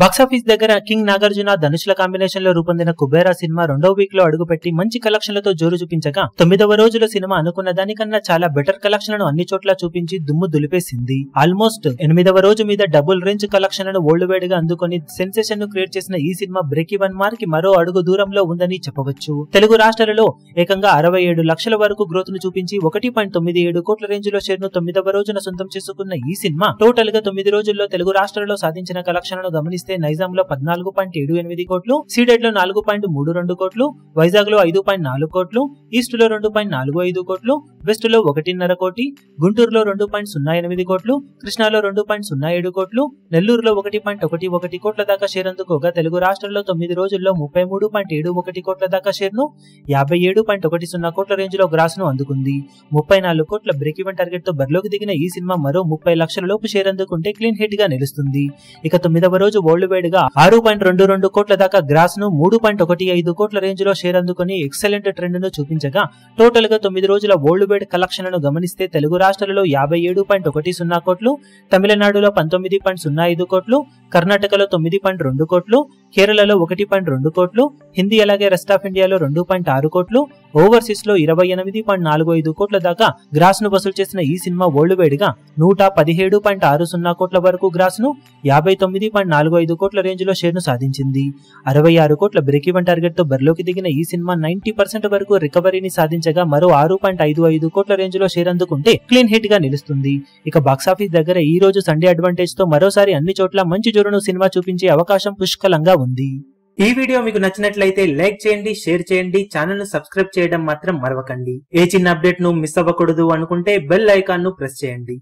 Box office దగ్గర king Nagarjuna ధనుష్ల combination లో రూపొందిన కుబేరా సినిమా రెండవ వీక్ లో అడుగుపెట్టి మంచి కలెక్షన్లతో జోరు చూపించగా 9వ రోజుల సినిమా అనుకున్న దానికన్నా చాలా బెటర్ కలెక్షన్లను అన్ని చోట్ల చూపించి దుమ్ము దులిపేసింది. ఆల్మోస్ట్ 8వ రోజు మీద డబుల్ రేంజ్ కలెక్షన్లను ఓల్డ్ వేడిగా అందుకొని సెన్సేషన్ ను క్రియేట్ చేసిన ఈ సినిమా బ్రేక్ ఈవెన్ మార్క్ కి మరో అడుగు దూరంలో ఉందని చెప్పవచ్చు. తెలుగు రాష్ట్రాలలో ఏకంగా 67 లక్షల వరకు గ్రోత్ ను చూపించి 1.97 కోట్ల రేంజ్ లో షేర్ ను 9వ రోజున సొంతం చేసుకున్న ఈ సినిమా టోటల్ గా 9 రోజుల్లో తెలుగు రాష్ట్రాలలో సాధించిన కలెక్షన్లను గమనిస్తే నైజాం లో 14.78 కోట్లు, సీడెడ్ లో 4.32 కోట్లు, వైజాగ్ లో 5.4 కోట్లు, ఈస్ట్ లో 2.45 కోట్లు, వెస్ట్ లో 1.5 కోటి, గుంటూరులో 2.08 కోట్లు, కృష్ణాలో 2.07 కోట్లు, నెల్లూరులో 1.11 కోట్ల దాకా షేర్ అందుకోగా తెలుగు రాష్ట్రాల్లో 9 రోజుల్లో 33.71 కోట్ల దాకా షేర్ ను 57.10 కోట్ల రేంజ్ లో గ్రాస్ ను అందుకుంది. 34 కోట్ల బ్రేక్ ఈవెన్ టార్గెట్ తో బరిలోకి దిగిన ఈ సినిమా మరో 30 లక్షల లోపు షేర్ అందుకుంటే క్లీన్ హిట్ గా నిలుస్తుంది. ఇక 9వ రోజు వరల్డ్ వైడ్ గా 6.22 కోట్ల దాకా గ్రాస్ ను 3.15 కోట్ల రేంజ్ లో షేర్ అందుకుని ఎక్సలెంట్ ట్రెండ్ ను చూపించగా టోటల్ గా 9 రోజుల వరల్డ్ వైడ్ కలెక్షన్లను గమనిస్తే తెలుగు రాష్ట్రాలలో 57.10 కోట్లు, తమిళనాడులో 19.05 కోట్లు, కర్ణాటకలో 9.2 కోట్లు, కేరళలో 1.2 కోట్లు, హిందీ అలాగే రెస్ట్ ఆఫ్ ఇండియాలో 2.6 కోట్లు, ఓవర్సీస్ లో 28.45 కోట్ల దాకా గ్రాస్ ను వసూలు చేసిన ఈ సినిమా వరల్డ్ వైడ్ గా 117.60 కోట్ల వరకు గ్రాస్ ను 59.45 కోట్ల రేంజ్ లో షేర్ ను సాధించింది. 66 కోట్ల బ్రేక్ ఈవెన్ టార్గెట్ తో బరిలోకి దిగిన ఈ సినిమా 90% వరకు రికవరీని సాధించగా మరో 6.55 కోట్ల రేంజ్ లో షేర్ అందుకుంటే క్లీన్ హిట్ గా నిలుస్తుంది. ఇక బాక్సాఫీస్ దగ్గర ఈ రోజు సండే అడ్వాంటేజ్ తో మరోసారి అన్ని చోట్ల మంచి జోరును సినిమా చూపించే అవకాశం పుష్కలంగా ఉంది. ఈ వీడియో మీకు నచ్చినట్లయితే లైక్ చేయండి, షేర్ చేయండి, ఛానల్ ను సబ్స్క్రైబ్ చేయడం మాత్రం మరవకండి. ఏ చిన్న అప్డేట్ ను మిస్ అవ్వకూడదు అనుకుంటే బెల్ ఐకాన్ ను ప్రెస్ చేయండి.